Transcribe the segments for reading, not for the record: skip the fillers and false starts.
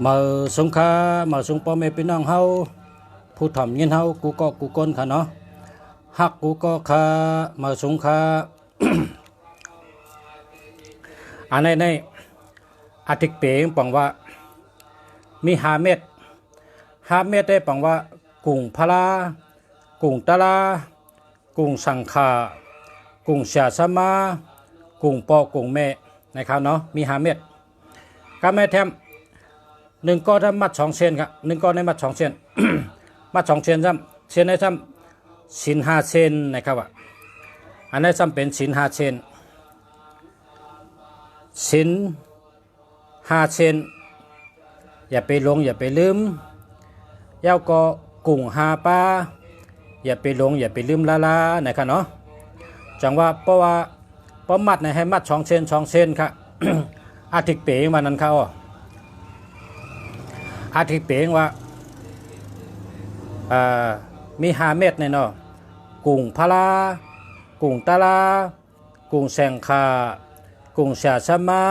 มาสงขามาสงพ่อแม่พี่น้องเฮาผู้ทำยินเฮากูก็กูก้นค่ะเนาะฮักกูก็ค่ะมาสงขา อันในอาทิตย์เปงปังว่ามี5 เม็ดได้ปังว่ากุ้งพลากุ้งตะลากุ้งสังขากุ้งเสียสมากุ้งปอกุ้งแม่นะครับเนาะมี5 เม็ดก็แม่แถม1ก้อนมัด2 เซนครับ1ก้อนในมัด2 เซน มัด2 เซนซ้ำเซนในซ้ำสิน5 เซนนะครับว่าอันนี้ซ้ำเป็นสิน5 เซนสิน5 เซนอย่าไปหลงอย่าไปลืมเย้าก็กุ้ง5 ปลาอย่าไปหลงอย่าไปลืมลานะครับเนาะจังว่าเพราะว่าประมัดในให้มัด2 เซน2 เซนครับ อาทิตย์เป๋มานั้นเขาอาทิตย์เป๋ว่ามี5 เม็ดในเนาะกุ้งพลากุ้งตะลากุ้งแสงขากุ้งเสียสมา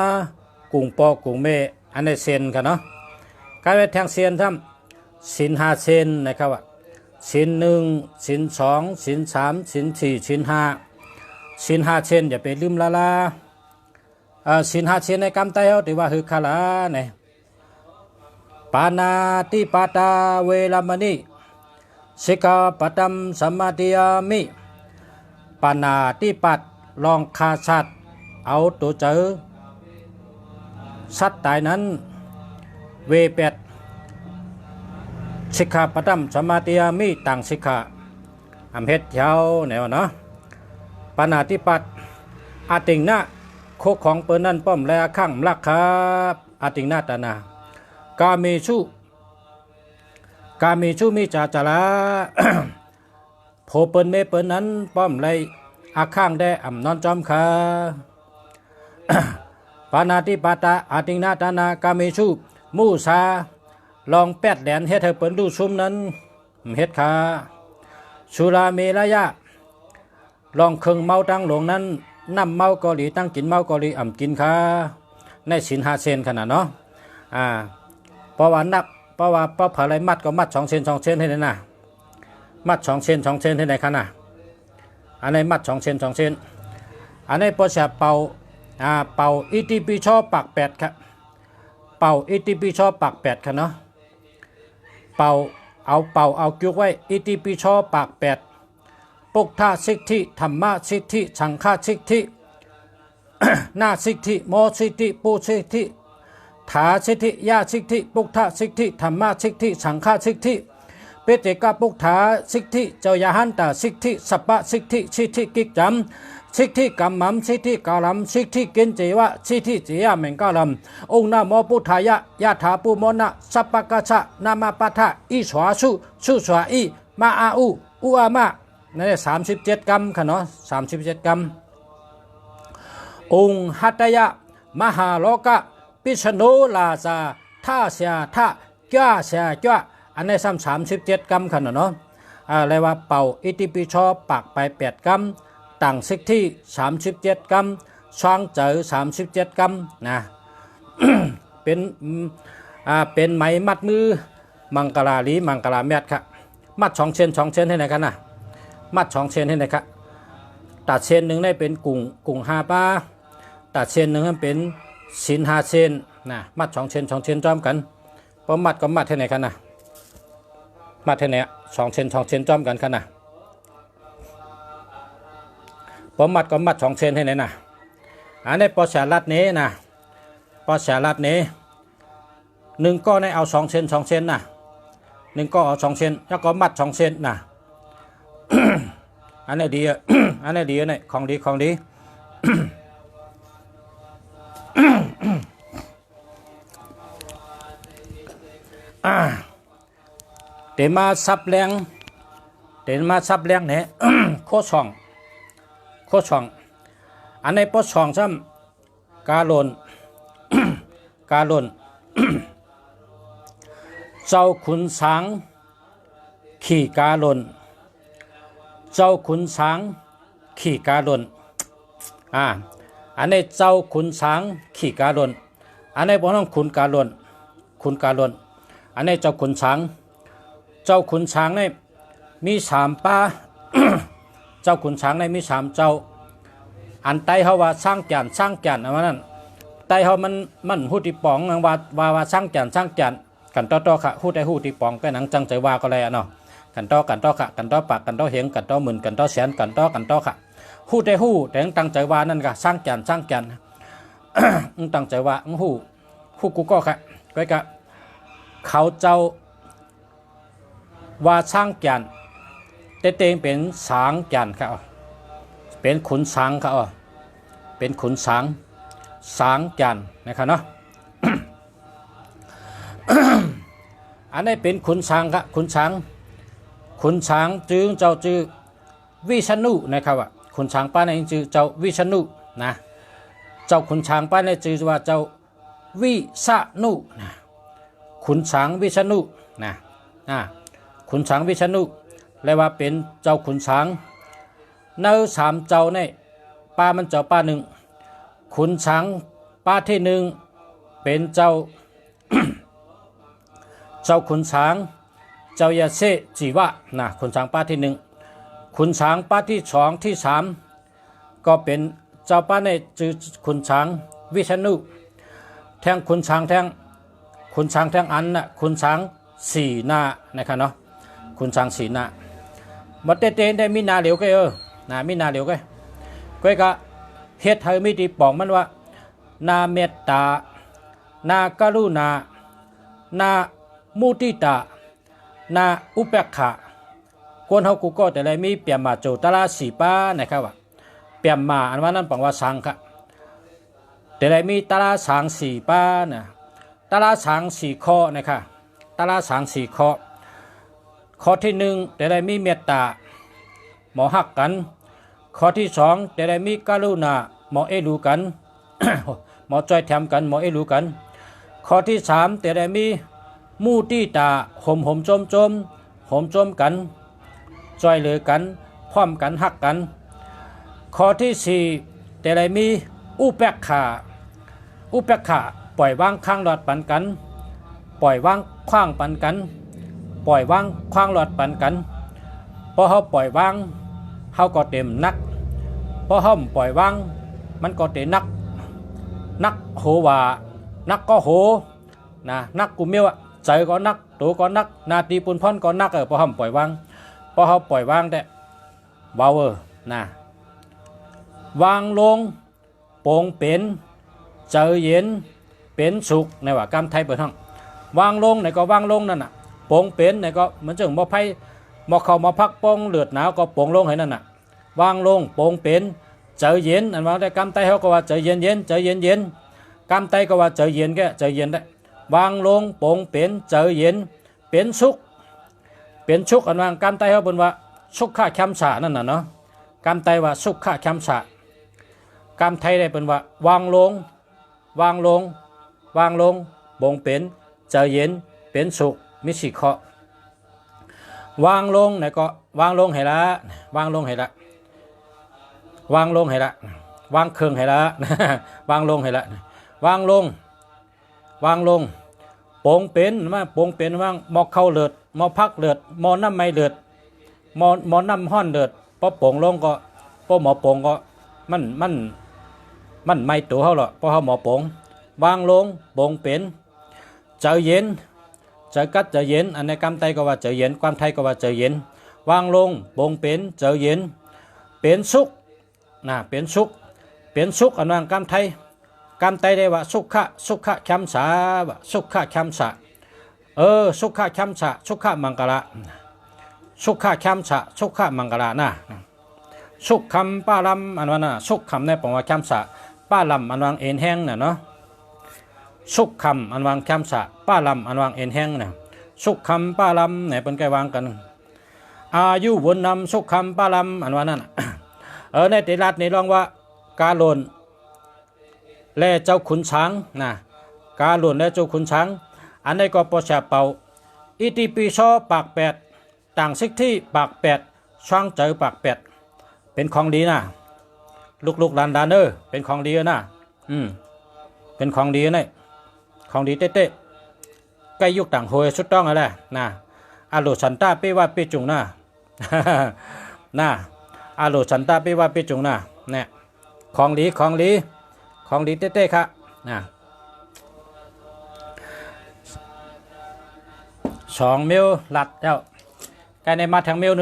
กุ้งปอกุ้งเมอันนี้เซนกันเนาะการไปแทงเซนทำสิน5 เซนนะครับว่าสิน1สิน2สิน3สิน4สิน5สิน5 เซนอย่าไปลืมลาสิน5 เซนในกำไตเอาถือว่าคือคาลาเนี่ยปานาติปาตาเวรมณีสิกขาปตัมสมมาธิยามิปานาติปัตลองฆ่าสัตว์เอาตัวเจอสัตว์ตายนั้นเวเป็ดสิกขาปตัมสมมาธิยามิต่างสิกขาอำเพ็ดเช้าแนวเนาะปานาติปัตอาติงนะโคของเปิ้นนั่นป้อมแลข้างลักครับอาติงนาตนากาเมชุมิจาจาระ โผเปิ้นเมเปิ้นนั้นป้อมเลยอาข้างได้อ่ำนอนจอมค่ะ ปานาติปาตาอาติงนาตานากาเมชุมูซาลองแปดแดนเฮ็ดให้เปิ้นดูซุมนั้นเฮ็ดค่ะสุราเมรยะลองเครื่องเมาตั้งหลงนั้นน้ำเมาเกาหลีตั้งกินเมาเกาหลีอ่ำกินค่ะในสิน5 เซนขนาดเนาะเพราะว่านับเพราะว่าเป้าผาอะไรมัดก็มัด2 เซน2 เซนให้ได้นะมัด2 เซน2 เซนให้ได้ค่ะนะอันนี้มัด2 เซน2 เซนอันนี้พอจะเป่าอิติปิโสปาก8ครับเป่าอิติปิโสปาก8ค่ะเนาะเป่าเอาจุกไว้อิติปิโสปาก8ปุกท่าสิทธิธรรมะสิทธิสังฆาสิทธิหน้าสิทธิโมสิทธิปูสิทธิถาสิทธิยาสิทธิปุกทะสิทธิธรรมะสิทธิสังฆาสิทธิเปเจกาปุกถาสิทธิเจ้ายาหันตาสิทธิสัพพะสิทธิสิทธิกิจจำสิทธิกัมมัมสิทธิกาลัมสิทธิกินเจวะสิทธิเจียเมงกาลัมองค์นาโมพุทธายะยะถาปุโมนะสัพพะกะชะนามาปะทะอิสวาสุสวาอิมาอาอุอามะนั่น37 กรรมค่ะเนาะ37 กรรมองค์หัตถยะมหาโลกะปิชโนลาซาท่าเสียท่าจ้าเสียจ้าอันนี้37 กรรมค่ะเนาะอะไรว่าเป่าอิติปิโสปากไป8 กรรมต่างสิกที่37 กรรมช่างเจอ37 กรรมนะ เป็นไหมมัดมือมังกราลีมังกราเม็ดค่ะมัด2 เซน2 เซนให้ไหนกันนะมัด2 เซนให้ไหนครับตัดเซนหนึ่งได้เป็นกุ้ง5 ปลาตัดเซนหนึ่งให้เป็นสิน5 เซนนะมัด2 เซน2 เซนจอมกันพอมัดก็มัดเท่าไหนกันนะมัดเท่าไหน2 เซน2 เซนจอมกันกันนะพอมัดก็มัด2 เซนให้ไหนนะอันนี้ปอสารัดนี้นะปอสารัดนี้1 ก้อนให้เอา2 เซน2 เซนนะ1 ก้อนเอา2 เซนแล้วก็มัด2 เซนนะ อันนี้ดีอ่ะ อันนี้ดีเนี่ยของดี เตมาซับแรงเนี่ย โคช่องอันในปอช่องซ้ำกาลน เจ้าขุนช้างขี่กาลนเจ้าขุนช้างขี่กาลนอันนี้เจ้าขุนช้างขี่กาลนอันนี้บ่ต้องขุนกาลน คุณกาลนอันนี้เจ้าขุนช้างเนี่ยมี3ป้า เจ้าขุนช้างเนี่ยมี3เจ้าอันไตเขาว่าสร้างแก่นอันนั้นไตเขามันหูติปองว่าสร้างแก่นกันต่อค่ะหูได้หูติปองก็หนังจังใจว่าก็เลยเนาะกันต่อค่ะกันต่อปากกันต่อเหงกันต่อหมื่นกันต่อแสนกันต่อค่ะหูได้หูแต่ตั้งใจว่านั่นก็สร้างแก่น ตั้งใจว่าหูกูก็ค่ะก็กะเขาเจ้าว่าสร้างแก่นเตงเป็นสางแก่นค่ะเป็นขุนช้างค่ะเป็นขุนช้างสางแก่นนะครับเนาะ อันนี้เป็นขุนช้างครับขุนช้างจึงเจ้าจือวิษณุนะครับว่าขุนช้างป้าในจือเจ้าวิษณุนะเจ้าขุนช้างป้าในจือว่าเจ้าวิษณุนะขุนช้างวิษณุนะขุนช้างวิษณุเรียกว่าเป็นเจ้าขุนช้างใน3เจ้าในป้ามันเจ้าป้าหนึ่งขุนช้างป้าที่1เป็นเจ้า เจ้าขุนช้างเจ้ายาเซจีวะนะขุนช้างป้าที่1ขุนช้างป้าที่2ที่3ก็เป็นเจ้าป้าในจือขุนช้างวิษณุแทงขุนช้างแทงอันนะขุนช้าง4หน้านะครับเนาะขุนช้าง4หน้ามาเต้นได้มีนาเหลียวก็นะมีนาเหลียวก็เฮ็ดให้มีตีปองมันว่านาเมตตานากรุณานามุติตานาอุเบกขาคนเฮากูก็แต่ละมีเปียมาโจตลา4ป้านะครับว่าเปียมาอันว่านั้นปังว่าสังค่ะแต่ละมีตลาสัง4ป้านะตลาสัง4ข้อนะครับตลาสัง4ข้อที่1แต่ละมีเมตตาหมอฮักกันข้อที่2แต่ละมีกรุณาหมอเอรู้กัน หมอจอยแถมกันหมอเอรู้กันข้อที่3แต่ละมีมูตี้ตาห่มจมกันจอยเหลือกันพร้อมกันฮักกันข้อที่4แต่ละมีอุเบกขาปล่อยวางข้างหลอดปันกันปล่อยวางขว้างปันกันปล่อยวางขว้างหลอดปันกันพอเขาปล่อยวางเขาก็เต็มนักพอเขาปล่อยวางมันก็เต็มนักโหว่านักก็โหนะนักกูเมียวอะใจก็นักตัวก็นักนาตีปุนพ่อนก็นักพอเขาปล่อยวางแต่วาวนะวางลงโปร่งเป็นเจอเย็นเป็นสุขในว่ากรรมไทยเปิดห้องวางลงไหนก็วางลงนั่นน่ะโปร่งเป็นไหนก็เหมือนจึงบ่ไพ่บ่เข้ามาพักป้องเลือดหนาวก็โปร่งลงให้นั่นน่ะวางลงโปร่งเป็นเจอเย็นอันว่าได้กรรมไทยเขาก็ว่าเจอเย็นกรรมไทยก็ว่าเจอเย็นแกเจอเย็นได้วางลงโปร่งเป็นเจอเย็นเป็นสุขอันว่ากรรมไทยเขาเป็นว่าสุขะแคมสานั่นน่ะเนาะกรรมไทยว่าสุขะแคมสากรรมไทยได้เป็นว่าวางลงโปร่งเป็นเจอเย็นเป็นสุขมิสิเคาะวางลงไหนก็วางลงให้ละวางเครื่องให้ละ วางลงโปร่งเป็นว่าหมอเข้าเลือดหมอพักเลือดหมอน้ำไม่เลือดหมอน้ำห้อนเลือดพอโปร่งลงก็พอหมอโปร่งก็มันไม่ตัวเขาหรอกพอเขาหมอโปร่งวางลงโปร่งเป็นเจอเย็นเจอกัดเจอเย็นอันในกรรมไทยก็ว่าเจอเย็นความไทยก็ว่าเจอเย็นวางลงโปร่งเป็นเจอเย็นเป็นสุขนะเป็นสุขอันว่ากรรมไทยได้ว่าสุขะแคมสาว่าสุขะแคมสาสุขะแคมสาสุขะมังกระสุขะแคมสาสุขะมังกระนะสุขคำป้าลำอันว่าน่ะสุขคำในปองว่าแคมสาป้าลำอันวางเอ็นแห้งน่ะเนาะสุขคำอันวางแคมสาป้าลำอันวางเอ็นแห้งน่ะสุขคำป้าลำเนี่ยเป็นไกวางกันอายุวนนำสุขคำป้าลำอันว่านั่นในติรัตในรองว่ากาโลนและเจ้าขุนช้างนะกาโลนและเจ้าขุนช้างอันนี้ก็ปอแชเป่าอิติปิโสปาก8ต่างซิกที่ปาก8ช่างเจอปาก8เป็นของดีนะลูกหลานเป็นของดีนะเป็นของดีนะของดีเต้ ใกล้ยุคต่างโหยสุดต้องอะไรนะอาโลชันตาเปว่าเปจุงนะนะอาโลชันตาเปว่าเปจุงนะเนี่ยของหลีเต้ๆครับนะ2 เมลหลัดแล้วใกล้ในมาทางเมล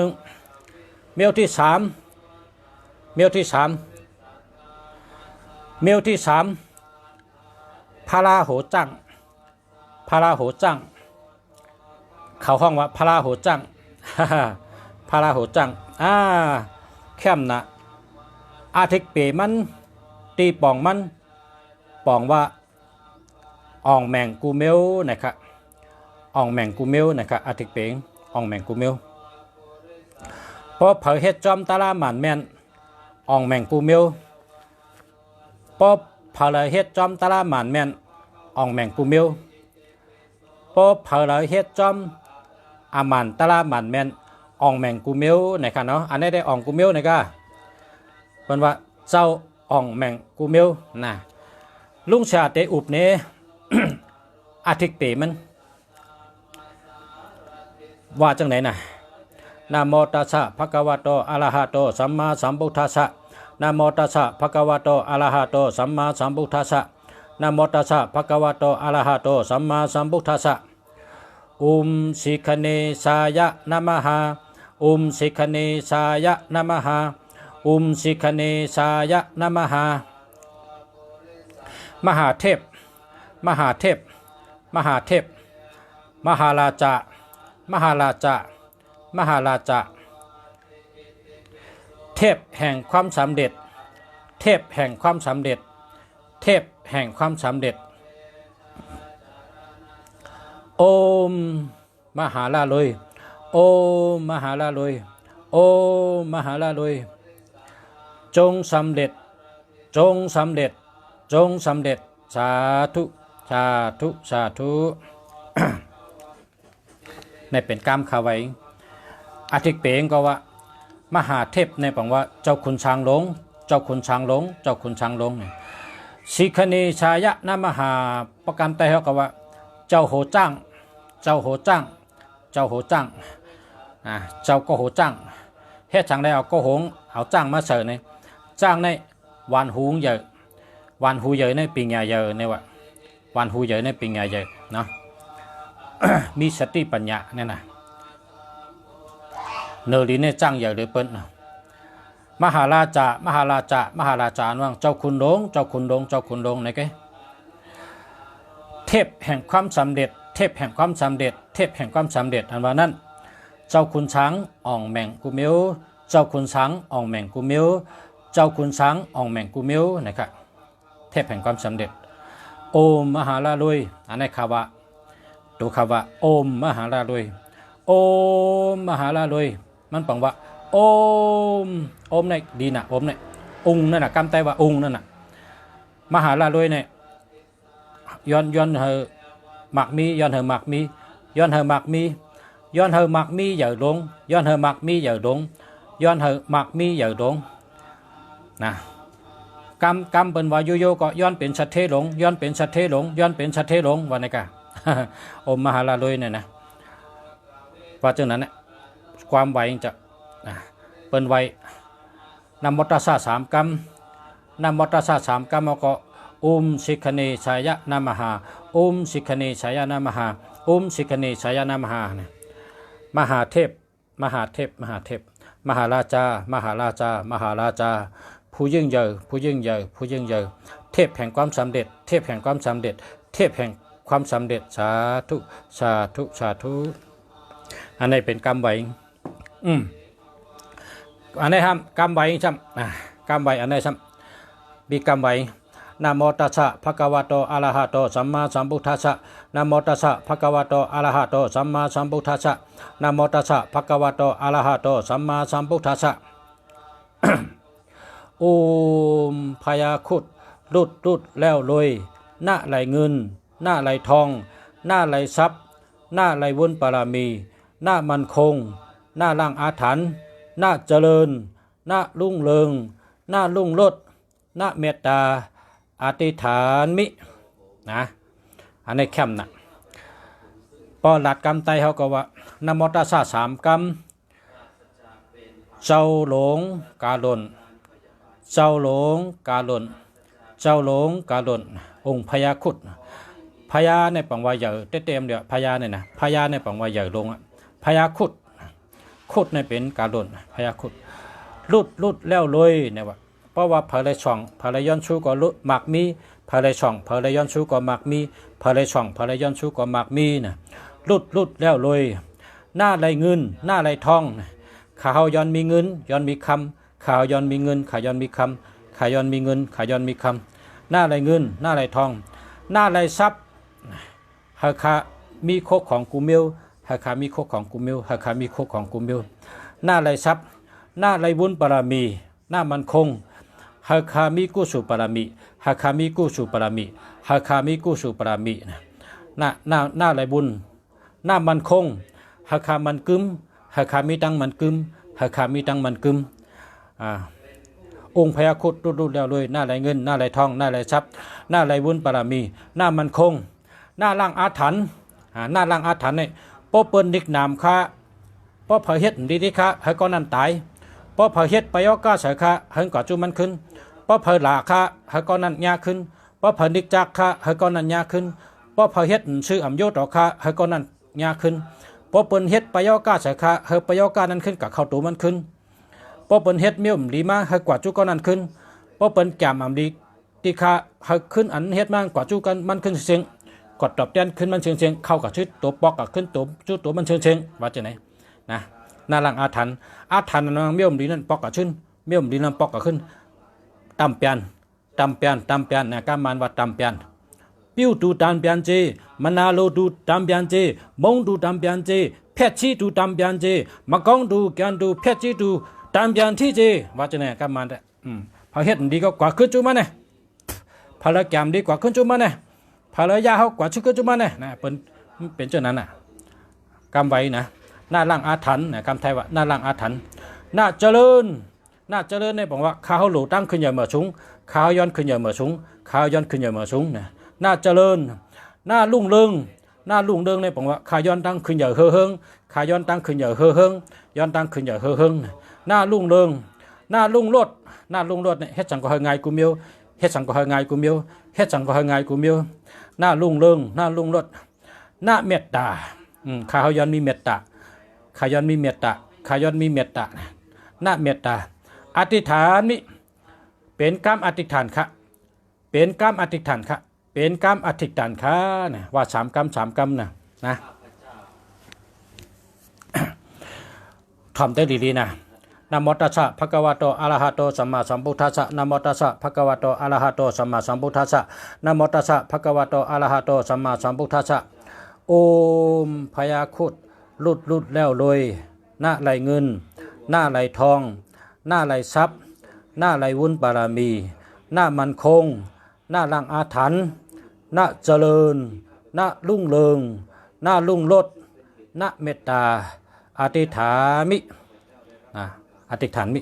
1เมลที่3เมลที่3พาราโหจังเขาห้องว่าพาราโหจังพาราโหจังเข้มนะอาทิตย์เปมันตีป่องมันป่องว่าอ่องแมงกูเมลนะครับอ่องแมงกูเมลนะครับอาทิตย์เปงอ่องแมงกูเมลพอเผยเฮ็ดจอมตาลาหมันแม่นอ่องแมงกูเมลพอเผยเฮ็ดจอมตาลาหมันแม่นอ่องแมงกูเมลพอเผยเฮ็ดจอมอามันตาลาหมันแม่นอ่องแมงกูเมลนะครับเนาะอันนี้ได้อ่องกูเมลนะครับเป็นว่าเจ้าอ่องแมงกูเมลนะลุงชาเตอุบเน อาทิตย์เปมันว่าจังไหนนะนะโมตัสสะภะคะวะโตอะระหะโตสัมมาสัมพุทธัสสะนะโมตัสสะภะคะวะโตอะระหะโตสัมมาสัมพุทธัสสะนะโมตัสสะภะคะวะโตอะระหะโตสัมมาสัมพุทธัสสะสิคเนสายะนะมหาสิคเนสายะนะมหาสิคเนสายะนะมหามหาเทพมหาราชเทพแห่งความสำเร็จโอมมหาลาลอยจงสำเร็จสาธุ ในเป็นกรรมขาไว้อาทิตย์เปงก็ว่ามหาเทพในปังว่าเจ้าคุณช้างหลงสิคเนชายะนะมหาประการแต่เขาก็ว่าเจ้าโหจ้างเจ้าก็โหจ้างเฮ็ดจังได้เอาก็หงเอาจ้างมาเสิร์ฟในจ้างในวันหูใหญ่ในปีงใหญ่เยอะในว่าวันหูใหญ่ในปีงใหญ่เยอะเนาะ มีสติปัญญาเนี่ยนะเนรีเนี่ยจ้างใหญ่เลยเปิ้ลมหาราชาว่างเจ้าคุณหลงไหนแกเทพแห่งความสำเร็จอันว่านั้นเจ้าคุณช้างอ่องแมงกูเมียวนะครับเทพแห่งความสำเร็จโอมมหาลาลุยอันนี้คำว่าตัวคำว่าโอมมหาลาลุยมันแปลว่าโอมในดีนะโอมในองค์นั่นน่ะกำไตว่าองค์นั่นน่ะมหาลาลุยเนี่ยย้อนเฮหมักมีย้อนเฮหมักมีย้อนเฮหมักมีใหญ่หลงย้อนเฮหมักมีใหญ่หลงนะกำเป็นว่าโยก็ย้อนเป็นชัดเทหลงวันนี้กะ อมมหาลาลุยเนี่ยนะว่าจังนั้นเนี่ยความไวจะเป็นไวนำมตสะ3 กรรมก็สิคเนชายะนะมหาสิคเนชายะนะมหา มหาเทพมหาราชาผู้ยิ่งใหญ่เทพแห่งความสำเร็จสาธุอันนี้เป็นกรรมไว้อันนี้ห้ามกรรมไว้ซ้ำกรรมไว้อันนี้ซ้ำมีกรรมไว้นะโมตัสสะภะคะวะโตอะระหะโตสัมมาสัมพุทธัสสะนะโมตัสสะภะคะวะโตอะระหะโตสัมมาสัมพุทธัสสะนะโมตัสสะภะคะวะโตอะระหะโตสัมมาสัมพุทธัสสะ โอมพยาคุดรุดแล้วรวยหน้าไหลเงินหน้าไหลทองหน้าไหลทรัพย์หน้าไหลวุญปารามีหน้ามันคงหน้าล่างอาถรรพ์หน้าเจริญหน้ารุ่งเรืองหน้ารุ่งโรจน์หน้าเมตตาอธิษฐานมินะอันนี้แคมนะ ปอหลัดกำไตเขาก็ว่านะโมตัสสะ3กำเจ้าหลงกาหล่นเจ้าหลงกาหล่นเจ้าหลงกาหล่นองค์พญาครุฑพญาในปังว่าใหญ่เต็มเดียวพญาเนี่ยนะพญาในปังว่าใหญ่ลงพญาครุฑคุดในเป็นกาหล่นพญาครุฑลุดแล้วเลยเนี่ยว่าเพราะว่าพระเลยช่องพระเลยย้อนชูก็ลุหมักมีพระเลยช่องพระเลยย้อนชูก็หมักมีพระเลยช่องพระเลยย้อนชูก็หมักมีนะลุดแล้วเลยหน้าไรเงินหน้าไรทองข้าวย้อนมีเงินย้อนมีคำข้าวย้อนมีเงินข้าย้อนมีคำข้าย้อนมีเงินข้าย้อนมีคำหน้าไรเงินหน้าไรทองหน้าไรทรัพย์หาคามีโคกของกูมิวหาคามีโคกของกูมิวหาคามีโคกของกูมิวหน้าไรทรัพย์หน้าไรบุญบารมีหน้ามันคงหาคามีกุศลบารมีหาคามีกุศลบารมีหาคามีกุศลบารมีหน้าไรบุญหน้ามันคงหาคามันกึมหาคามีตังมันกึมหาคามีตังมันกึมองค์พญาครุฑรุดแล้วเลยหน้าไรเงินหน้าไรทองหน้าไรทรัพย์หน้าไรบุญบารมีหน้ามันคงหน้าล่างอาถรรพ์หน้าล่างอาถรรพ์เนี่ยป้อเปิ้นนิกนามค้าป้อเผยเฮ็ดดีๆค้าให้ก้อนนั้นตายป้อเผยเฮ็ดไปยอก้าเสือค้าให้ก่อจุมันขึ้นป้อเผยหลาค้าให้ก้อนนั้นยาขึ้นป้อเผยนิกจักค้าให้ก้อนนั้นยาขึ้นป้อเผยเฮ็ดชื่ออำโยต่อค้าให้ก้อนนั้นยาขึ้นป้อเปิ้นเฮ็ดไปยอก้าเสือค้าให้ไปยอก้านั้นขึ้นกับเข้าตัวมันขึ้นป้อเปิ้นเฮ็ดเมี่ยมดีมาให้กว่าจุก้อนนั้นขึ้นป้อเปิ้นแก่มอำดีที่ค้าให้ขึ้นอันเฮ็ดมากกว่าจุกันมันขึ้นเสียงกดตอบแทนขึ้นมันเชิงเข้ากับชุดตัวปอกกับขึ้นตัวชุดตัวมันเชิงว่าจะไหนนะหน้าหลังอาถรรพ์นางเมี่ยมดีนั่นปอกกับขึ้นเมี่ยมดีนั่นปอกกับขึ้นตำเปียนนะการมันว่าตำเปียนปิ้วดูตำเปียนเจมนาโลดูตำเปียนเจมงดูตำเปียนเจเพชรชีดูตำเปียนเจมะกองดูแกนดูเพชรชีดูตำเปียนที่เจว่าจะไหนการมันแต่พอเฮ็ดดีก็กว่าขึ้นจุมันเนี่ยพอละแกมดีกว่าขึ้นจุมันเนี่ยภรรยาเขากว่าชื่อก็จุมันเนี่ยนะเป็นเจ้านั้นน่ะกำไว้นะหน้าล่างอาถรรพ์นะกำไทยว่าหน้าล่างอาถรรพ์หน้าเจริญเนี่ยบอกว่าข้าวหลูตั้งขึ้นอย่าเหมือสูงข้าวย้อนขึ้นอย่าเหมือสูงข้าวย้อนขึ้นอย่าเหมือสูงนะหน้าเจริญหน้าลุ่งเรืองเนี่ยบอกว่าข้าวย้อนตั้งขึ้นอย่าเฮืองข้าวย้อนตั้งขึ้นอย่าเฮืองย้อนตั้งขึ้นอย่าเฮืองหน้าลุ่งเรืองหน้าลุ่งโลดเนี่ยเฮ็ดสังก็เฮงไงกูมิวเฮ็ดสังก็เฮงไงกูมิวเฮ็ดสังก็เฮงไงกูมิวหน้าลุ่งเรืองหน้าลุ่งรดหน้าเมตตาข้าย้อนมีเมตตาข้าย้อนมีเมตตาหน้าเมตตาอธิษฐานมิเป็นกรรมอธิษฐานค่ะเป็นกรรมอธิษฐานค่ะเป็นกรรมอธิษฐานค่ะนะว่า3 กรรมนะทำได้ดีๆนะนะโมตัสสะภะคะวะโตอะระหะโตสัมมาสัมพุทธัสสะนะโมตัสสะภะคะวะโตอะระหะโตสัมมาสัมพุทธัสสะนะโมตัสสะภะคะวะโตอะระหะโตสัมมาสัมพุทธัสสะโอมพญาครุฑลุดแล้วเลยหน้าไหลเงินหน้าไหลทองหน้าไหลทรัพย์หน้าไหลวุ้นบารมีหน้ามันคงหน้าล่างอาถรรพ์หน้าเจริญหน้ารุ่งเรืองหน้ารุ่งโรจน์หน้าเมตตาอธิษฐามิอธิษฐานมิ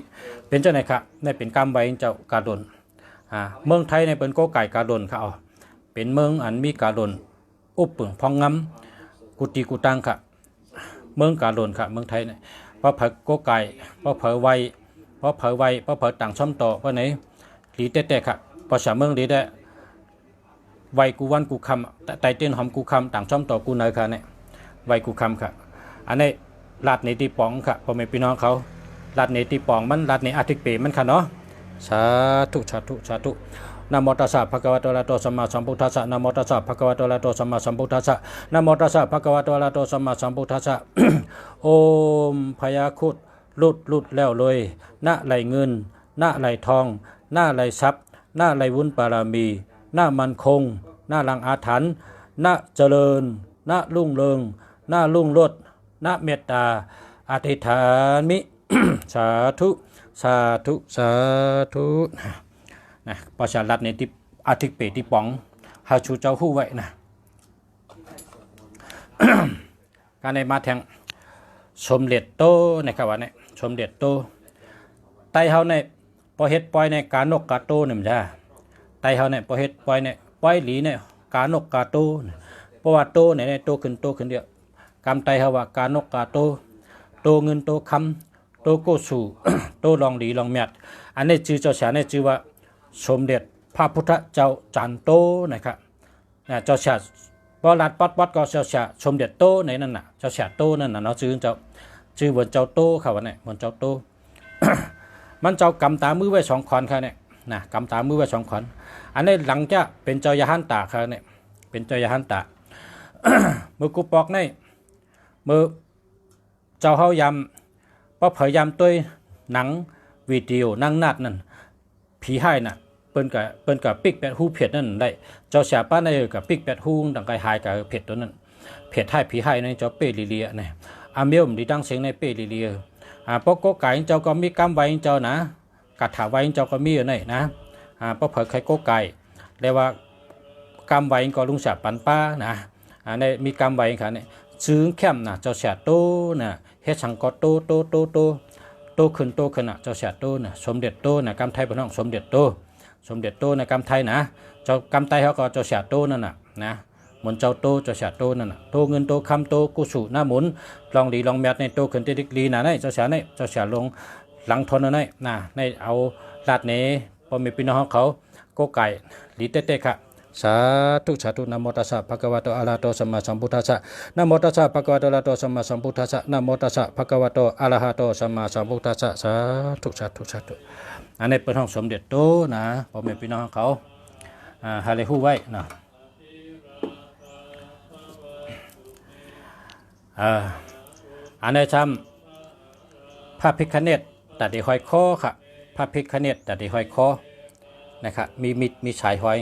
เป็นเจ้าไหนครับในเป็นกรรมไว้เจ้ากาดนเมืองไทยในเป็นโกไก่กาดนเขาเป็นเมืองอันมีกาดนอุปปึงพองงำกุฏิกุตังค่ะเมืองกาดนค่ะเมืองไทยเนี่ยเพราะเผยโกไก่เพราะเผยไวเพราะเผยต่างช่อมต่อเพราะไหนหลีแต่ค่ะภาษาเมืองหลีได้ไวกูวันกูคำไตเต้นหอมกูคำต่างช่อมต่อกูเนยค่ะเนี่ยไวกูคำค่ะอันนี้ลาดในตีปองค่ะพ่อแม่พี่น้องเขาลาดในตีปองมันลาดในอาทิตย์เปมันค่ะเนาะสาธุนะโมตัสสะภะคะวะโตอะระหะโตสัมมาสัมพุทธัสสะนะโมตัสสะภะคะวะโตอะระหะโตสัมมาสัมพุทธัสสะนะโมตัสสะภะคะวะโตอะระหะโตสัมมาสัมพุทธัสสะ โอมพญาครุฑลุดแล้วเลยหน้าไหลเงินหน้าไหลทองหน้าไหลทรัพย์หน้าไหลวุ้นบารมีหน้ามันคงหน้าลังอาถรรพ์หน้าเจริญหน้ารุ่งเรืองหน้ารุ่งโรจน์หน้าเมตตาอธิษฐานมิ สาธุนะประชารัฐในที่อาทิตย์เปที่ป๋องหาชูเจ้าหู้ไว้นะ การในมาแทงสมเด็จโตนะครับว่าเนี่ยสมเด็จโตไตเฮาเนี่ยพอเฮ็ดปล่อยในกานกกาโตนี่มันจ้าไตเฮาเนี่ยพอเฮ็ดปล่อยเนี่ยปล่อยหลีเนี่ยกานกกาโตเพราะว่าโตเนี่ยโตขึ้นเดียว กำไตเฮว่ากานกกาโตโตเงินโตคำโตโกสู โตลองหลีลองแมดอันนี้ชื่อเจ้าเสียนี่ชื่อว่าสมเด็จพระพุทธเจ้าจันโตนะครับเจ้าเสียพอรัดปัดก็เจ้าเสียสมเด็จโตในนั่นน่ะเจ้าเสียโตนั่นน่ะเนาะชื่อบนเจ้าโตเขาว่าเนี่ยบนเจ้าโต มันเจ้ากำตามือไว้2 ขอนค่ะเนี่ยนะกำตามือไว้2 ขอนอันนี้หลังจะเป็นเจ้ายาหันตาค่ะเนี่ยเป็นเจ้ายาหันตา มือกูปอกในมือเจ้าเฮายำพยายามตัวหนังวิดีโอนั่งนัดนั่นผีให้น่ะเปิ้นกับปิกแปดหูเผ็ดนั่นได้เจ้าเสียป้าในกับปิกแปดหูดังไกหายกับเผ็ดตัวนั้นเผ็ดให้ผีให้ในเจ้าเปรีเลียเนี่ยอาเมียวมดีดังเสียงในเปรีเลียปกไก่เจ้าก็มีกำไว้เจ้านะกัดถาไว้เจ้าก็มีอยู่ในนะปกเผยไข่โกไก่เรียกว่ากำไว้ก็ลุงเสียปันป้านะในมีกำไว้ค่ะเนี่ยซื้อแคมนะเจ้าเสียโตนะเฮ็ดสังก็โตขึ้นน่ะเจ้าเสียโตน่ะสมเด็จโตน่ะกำไทยพี่น้องสมเด็จโตน่ะกำไทยนะเจ้ากำไทยเขาก็เจ้าเสียโตนั่นน่ะนะหมุนเจ้าโตเจ้าเสียโตนั่นน่ะโตเงินโตคำโตกุสุหน้าหมุนลองดีลองแมดในโตขึ้นติดลีน่ะในเจ้าเสียลงหลังทนในน่ะในเอาลาดเนพอมีพี่น้องเขาโกไก่ลีเต้ๆค่ะสาธุนะโมตัสสะภะคะวะโตอะระหะโตสัมมาสัมพุทธัสสะนะโมตัสสะภะคะวะโตอะระหะโตสัมมาสัมพุทธัสสะนะโมตัสสะภะคะวะโตอะระหะโตสัมมาสัมพุทธัสสะสาธุอันนี้เป็นห้องสมเด็จโตนะพ่อแม่พี่น้องเขาฮาเลฮูไว้นะอันนี้ทำพระพิฆเนศตัดที่ห้อยคอค่ะพระพิฆเนศตัดที่ห้อยคอนะครับมีสายห้อย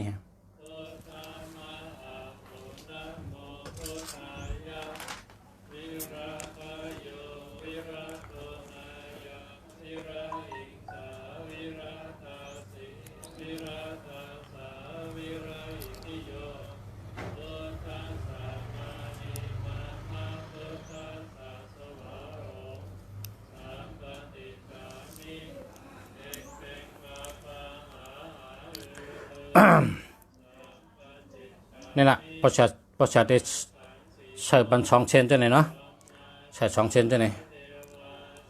นี่นะประชาได้ใส่บัน2 เซนจะไหนเนาะใส่2 เซนจะไหน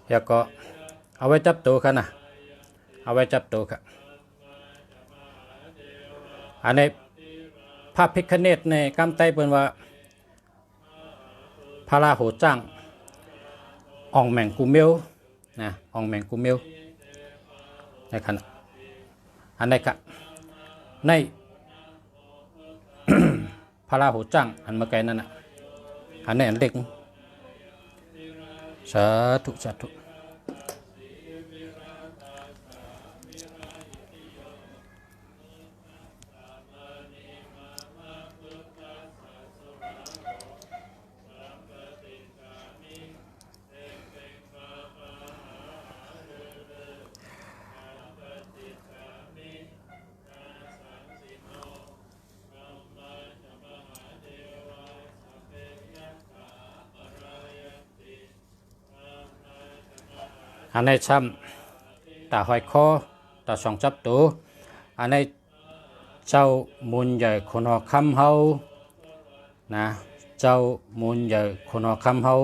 แล้วก็เอาไว้จับตัวกันนะเอาไว้จับตัวกันอันนี้พระพิฆเนศในกำไตเป็นว่าพระราหูจ้างอ่องแมงกูเมียวนะอ่องแมงกูเมียวในขณะอันนี้ก็ในพระราหูจ้างอันเมื่อกี้นั่นน่ะอันนี้อันเล็กสาธุอันนี้ซ้ำตาหอยคอตา2 จับตัวอันนี้เจ้ามุนใหญ่คนหอคำเฮานะเจ้ามุนใหญ่คนหอคำเฮา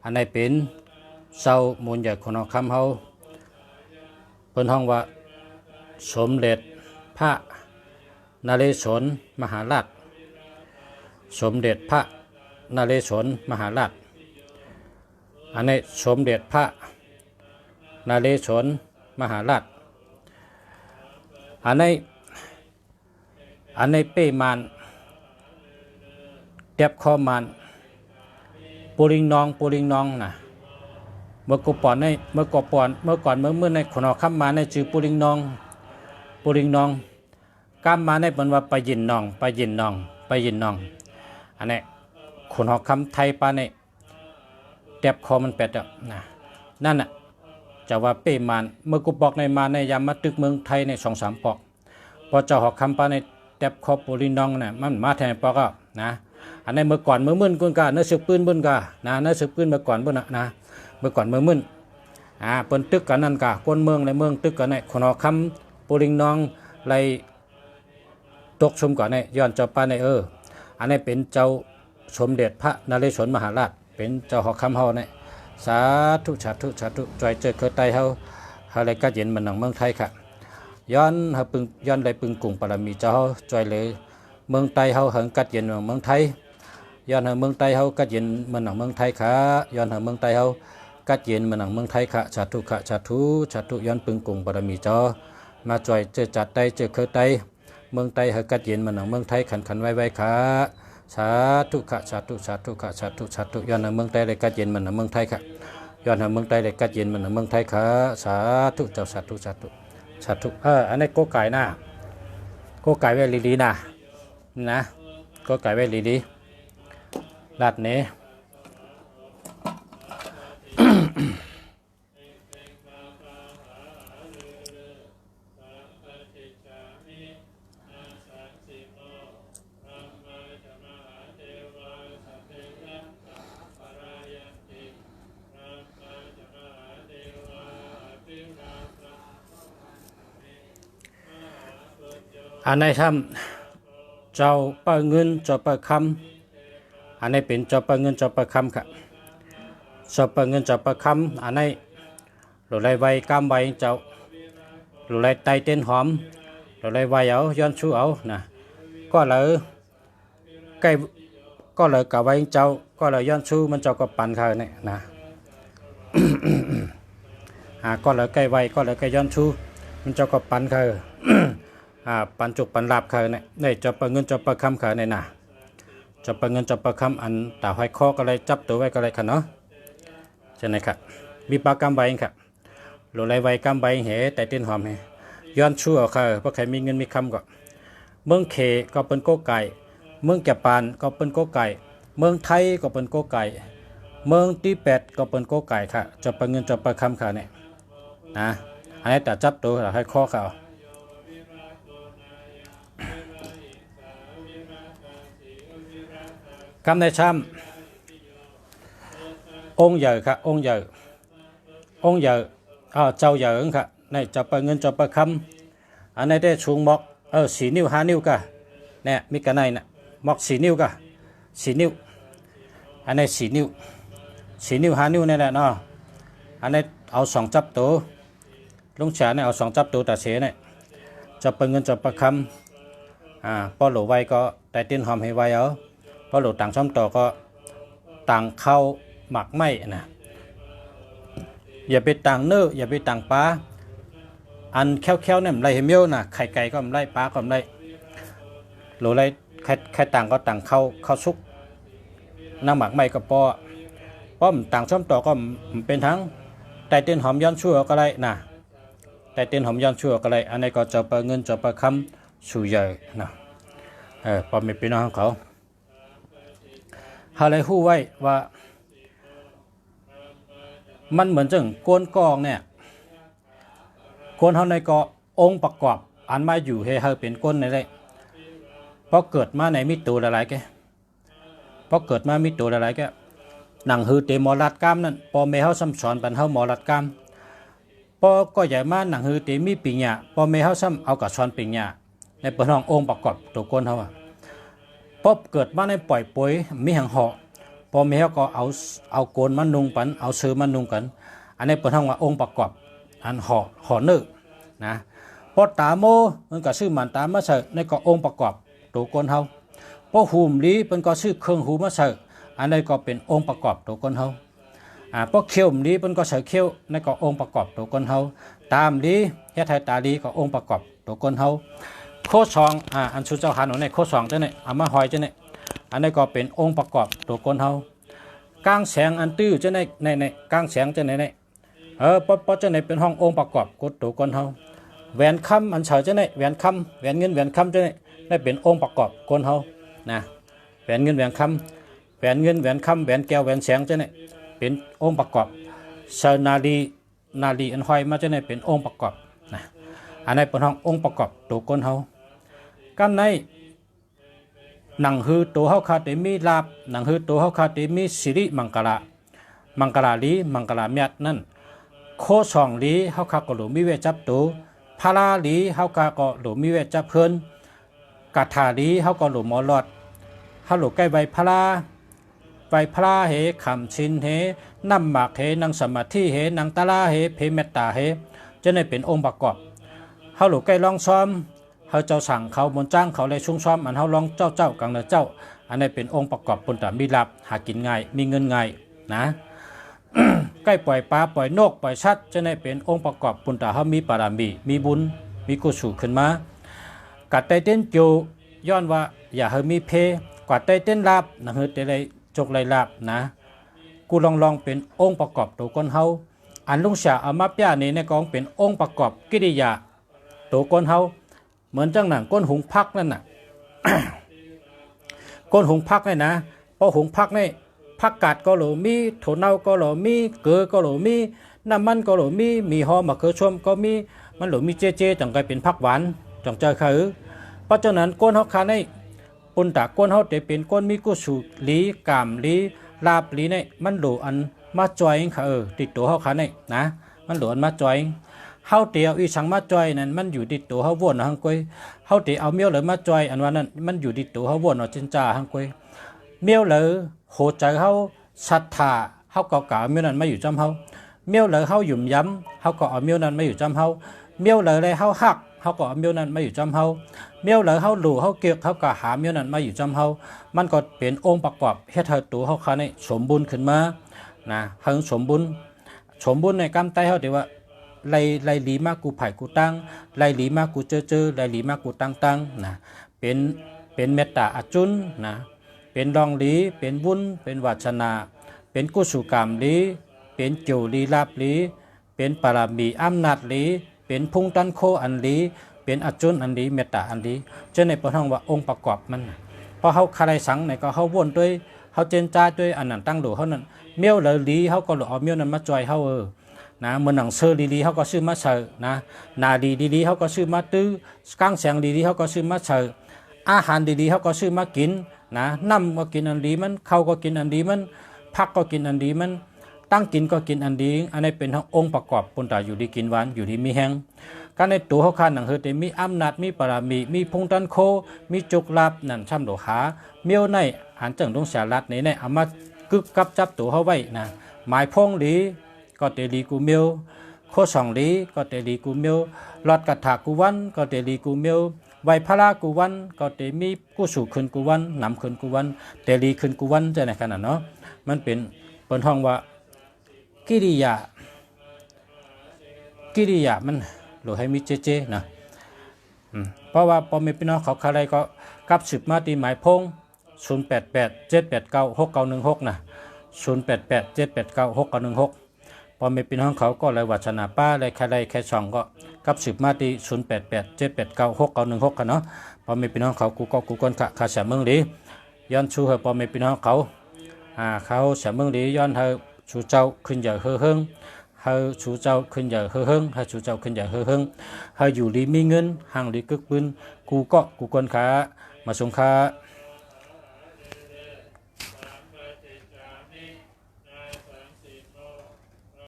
อันนี้เป็นเจ้ามุนใหญ่คนหอคำเฮาเป็นห้องว่าสมเด็จพระนเรศวรมหาราชสมเด็จพระนเรศวรมหาราชอันนี้สมเด็จพระนเรศวรมหาราชอันนี้เป้มานเตียบคอมานปูริงนองนะเมื่อก่อนเมื่อในขนอคำมาในชื่อปูริงนองกำมาในเป็นว่าไปยินนองอันนี้ขนอคำไทยปาในเตียบคอมันเป็ดอ่ะนะนั่นน่ะจะว่าเป้มานเมื่อกูบอกในมาในยามมาตึกเมืองไทยใน2-3 ปอกพอเจ้าหอกคำปาในเต็บคอปูรินองเนี่ยมันมาแทนปอกอ่ะนะอันนี้เมื่อก่อนมื่นกุนกาเนื้อสืบปืนบุญกานะเนื้อสืบปืนเมื่อก่อนบุญนะเมื่อก่อนมื่นเปิ้นตึกกันนั่นกาคนเมืองในเมืองตึกกันในขนอคำปูรินองไรตกชมก่อนในย้อนเจ้าปาในอันนี้เป็นเจ้า สมเด็จพระนเรศวรมหาราชเป็นเจ้าหอกคำเฮาเนี่ยสาธุสาธุสาธุจอยเจอเคยไตเฮาอะไรก็เย็นมันหนังเมืองไทยค่ะย้อนเฮาปึงย้อนได้ปึงกุ่งปรมีเจ้าจอยเลยเมืองไทยเฮาเหิงกัดเย็นเมืองไทยย้อนเฮาเมืองไทยเฮากัดเย็นมันหนังเมืองไทยค่ะย้อนเฮาเมืองไทยเฮากัดเย็นมันหนังเมืองไทยค่ะสาธุค่ะสาธุสาธุย้อนปึงกุ่งปรมีเจ้ามาจอยเจอจัดไตเจอเคยไตเมืองไทยเฮากัดเย็นมันหนังเมืองไทยขันไว้ค่ะสาธุค่ะสาธุสาธุค่ะสาธุสาธุย้อนเฮาเมืองไทยได้กัดเย็นมันหนังเมืองไทยค่ะย้อนเฮาเมืองไทยได้กัดเย็นมันหนังเมืองไทยค่ะสาธุเจ้าสาธุสาธุสาธุอันนี้โกไก่นะโกไก่ไว้ลีๆนะโกไก่ไว้ลีๆลาดเนอันไหนทำเจ้าเปิดเงินเจ้าเปิดคำอันไหนเป็นเจ้าเปิดเงินเจ้าเปิดคำค่ะเจ้าเปิดเงินเจ้าเปิดคำอันไหนหลุดไรใบกำใบเจ้าหลุดไรไตเต้นหอมหลุดไรใบเอาย้อนชูเอานะก็เลยใกล้ก็เลยกับใบเจ้าก็เลยย้อนชูมันเจ้าก็ปั่นเขาเนี่ยนะก็เลยใกล้ใบก็เลยใกล้ย้อนชูมันเจ้าก็ปั่นเขาปันจุกปันลาบเขาเนี่ยในจะเปิดเงินจะเปิดคำเขาเนี่ยนะจะเปิดเงินจะเปิดคำอันตาห้อยคอก็เลยจับตัวไว้ก็เลยค่ะเนาะใช่ไหมครับมีปลากำใบค่ะหลุดไรใบกำใบเหแต่เต้นหอมเหย้อนชั่วเขาเพราะใครมีเงินมีคำก็เมืองเขก็เป็นโกไก่เมืองแก่ปานก็เป็นโกไก่เมืองไทยก็เป็นโกไก่เมืองตีแปดก็เป็นโกไก่ค่ะจะเปิดเงินจะเปิดคำเขาเนี่ยนะอันนี้แต่จับตัวให้คอเขาคำในช้ำองค์ใหญ่ค่ะองค์ใหญ่เจ้าใหญ่ค่ะในจะเปิดเงินจะเปิดคำอันนี้ได้ชูงมอก4 นิ้ว5 นิ้วกะเนี่ยมีกันไหนน่ะมอก4 นิ้วกะ4 นิ้วอันนี้4 นิ้ว4 นิ้ว5 นิ้วนี่แหละเนาะอันนี้เอา2จับตัวลุงฉาเนี่ยเอา2จับตัวแต่เสียเนี่ยจะเปิดเงินจะเปิดคำพอหลวไว้ก็แต่ตีนหอมให้ไว้เอาพอหลุดต่างช่อมต่อก็ต่างเข้าหมักไม่นะอย่าไปต่างเนื้ออย่าไปต่างปลาอันแค้วเนี่ยไรเหี่ยวนะไข่ไก่ก็ไรปลาก็ไรหรือไรไข่ต่างก็ต่างเข้าซุกน้ำหมักไม่ก็ป้อมต่างช่อมต่อก็เป็นทั้งแต่เต้นหอมย้อนชั่วก็ไรนะแต่เต้นหอมย้อนชั่วก็ไรอันนี้ก็จะเปิดเงินจะเปิดคำสู่ใหญ่นะพอมีพี่น้องเขาเขาเลยฮู้ไว้ว่ามันเหมือนจังโกนกองเนี่ยโกนเขาในก็องค์ประกอบอันมาอยู่ให้เขาเป็นก้นในเลยเพราะเกิดมาในมิตูหลายๆแกเพราะเกิดมามิตูหลายๆแกหนังฮือเตมอลัดกามนั่นพอเมเขาซ้ำสอนปันเขาหมอลัดกามพอก็ใหญ่มาหนังฮือเตมีปิญญาพอเมเขาซ้ำเอากับสอนปิญญาในเปิดห้ององค์ประกอบตัวก้นเขาพบเกิดมาในปล่อยป่วยมีหังเหาะพอมีเขาก็เอาโกนมันนุงปันเอาซื้อมันนุงกันอันนี้เปิดห้องว่าองค์ประกอบอันห่อเนื้อนะพอตาโมมันก็ซื้อมันตามมาเสในก็องค์ประกอบตัวก้นเขาพอหูมลีมันก็ซื้อเครื่องหูมาเสอันนี้ก็เป็นองค์ประกอบตัวก้นเขาพอเขี้ยวลีมันก็เสเขี้ยวในก็องค์ประกอบตัวก้นเขาตามลีเฮ็ดไทยตาลีก็องค์ประกอบตัวก้นเขาโคซองอันสุเจ้าหันในโคซองเจ้าเนี่ยเอามาหอยเจ้าเนี่ยอันนี้ก็เป็นองค์ประกอบตัวก้นเฮากลางแสงอันตื้อเจ้าในกลางแสงเจ้าในปอเจ้าในเป็นห้ององค์ประกอบกดตัวก้นเฮาแหวนคำอันเฉยเจ้าในแหวนคำแหวนเงินแหวนคำเจ้าในได้เป็นองค์ประกอบก้นเฮานะแหวนเงินแหวนคำแหวนเงินแหวนคำแหวนแก้วแหวนแสงเจ้าในเป็นองค์ประกอบเชนาลีอันหอยมาเจ้าในเป็นองค์ประกอบนะอันนี้เป็นห้ององค์ประกอบตัวก้นเฮากันในหนังฮือตัวเฮาคาเตมีลาบหนังฮือตัวเฮาคาเตมีสิริมังกะลาลีมังกะลาเมียดนั่นโคสองลีเฮาคาก็หลูมีเวจับตัวพาราลีเฮาคาก็หลูมีเวจับเพิ่นกาถาลีเฮาก็หลูหมอลอดเฮาหลูใกล้ใบพารา ไปพระเหคำชินเหน้ำหมากเหนังสมาธิเหนังตะลาเหเพเมตตาเหจะได้เป็นองค์ประกอบเฮาหลูกใกล้ลองซ้อมเฮาเจ้าสั่งเขาบนจ้างเขาเลยชุ่มซ้อมอันเฮาลองเจ้ากังเนเจ้าอันนี้เป็นองค์ประกอบปุณตมีลับหากินง่ายมีเงินง่ายนะ ใกล้ปล่อยปลาปล่อยนกปล่อยชัดจะได้เป็นองค์ประกอบปุณตเฮามีปารามีมีบุญมีกุศลขึ้นมากัดไตเต้นโจย้อนว่าอย่าเฮามีเพกว่าไตเต้นลาบนะเฮาแต่ได้จกไรลาบนะกูลองเป็นองค์ประกอบตัวคนเฮาอันลุงเสียเอามาป้านี่ในกองเป็นองค์ประกอบกิริยาตัวคนเฮาเหมือนจังหนังก้นหุงพักนั่นน่ะ ก้นหุงพักนี่นะพอหุงพักนี่ผักกาดก็โหลมีถั่วเน่าก็โหลมีเกลือก็โหลมีน้ำมันก็โหลมีหอมมะเขือส้มก็มีมันโหลมีเจจังกลายเป็นผักหวานจังใจคือเพราะฉะนั้นก้นเฮาคาในปุ่นตาก้นเฮาจะเป็นก้นมีกุศลลีกามลีลาบลีนี่มันโหลอันมาจอยค่ะติดตัวเฮาคาในนะมันโหลอันมาจอยเฮาเตียวอีสังมาจอยนั่นมันอยู่ติดตัวเฮาวนหังกวยเฮาเตียวเอาเมียวเลยมาจอยอันว่านั้นมันอยู่ติดตัวเฮาวนเอาจินจ่าหังกวยเมียวเลยโหใจเฮาศรัทธาเฮาก็กล่าวเมียวนั้นมาอยู่จำเฮาเมียวเลยเฮาหยุ่มย้ำเฮาก็เอาเมียวนั้นมาอยู่จำเฮาเมียวเลยเฮาฮักเฮาก็เอาเมียวนั้นมาอยู่จำเฮาเมียวเลยเฮาหลู่เฮาเกียกเฮาก็หาเมียวนั้นมาอยู่จำเฮามันก็เป็นองค์ประกอบเฮ็ดให้ตัวเฮาคาในสมบูรณ์ขึ้นมานะเฮาสมบูรณ์ในกำไตเฮาเดี๋ยวว่าไล่หลีมากกูไผ่กูตั้งไล่หลีมากกูเจอไล่หลีมากกูตั้งนะเป็นเมตตาอจุนนะเป็นรองลีเป็นบุญเป็นวัชนาเป็นกุศลกรรมลีเป็นโจลีลาบลีเป็นปารามีอำนาจลีเป็นพุงตันโคอันลีเป็นอจุนอันลีเมตตาอันลีเจ้าในประท่องว่าองค์ประกอบมันพอเขาคาไรสังในก็เขาวนด้วยเขาเจนจ้าด้วยอันนั้นตั้งหลูเขานั้นเมียวเลยลีเขาก็หลูเอาเมียวนั้นมาจอยเขานะเหมือนหนังเซอร์ลีเขาก็ซื้อมาเซอร์นะนาดีเขาก็ซื้อมาตื้อก้างแสงดีเขาก็ซื้อมาเซอร์อาหารดีเขาก็ซื้อมากินนะน้ำก็กินอันดีมันข้าวก็กินอันดีมันผักก็กินอันดีมันตั้งกินก็กินอันดีอันนี้เป็นองค์ประกอบปนตาอยู่ดีกินหวานอยู่ดีมีแห้งการในตัวเขาคานหนังเฮอเตมีอำนาจมีปรามีมีพงตันโคมีจุกลาบนั่นช่ำโลหาเมียวในหันจังดงสารัดในเอามากึกกับจับตัวเขาไว้นะหมายพงหลีก็เตลีกูเมียวโคสองหลีก็เตลีกูเมียวหลอดกระถากูวันก็เตลีกูเมียวไวพระกูวันก็เตมีกู้สู่ขึ้นกูวันนำขึ้นกูวันเตลีขึ้นกูวันจะในขนาดเนาะมันเป็นห้องว่ากิริยามันหรือให้มีเจนะเพราะว่าพอมีพี่น้องเขาใครก็กับสืบมาตีหมายพง0887896916นะ0887896916พอมีพี่น้องเขาก็เลยวัชนาป้าเลยใครแค่ช่องก็กับสืบมาตี0887896916กันเนาะพอมีพี่น้องเขากูคนขาเสียเมืองดีย้อนชูเหอพอมีพี่น้องเขาเขาเสียเมืองดีย้อนเฮอชูเจ้าขึ้นใหญ่เฮงเฮาชูเจ้าขึ้นใหญ่เฮงเฮาชูเจ้าขึ้นใหญ่เฮงเฮาอยู่ดีมีเงินห่างดีกึกปืนกูคนขามาสงขา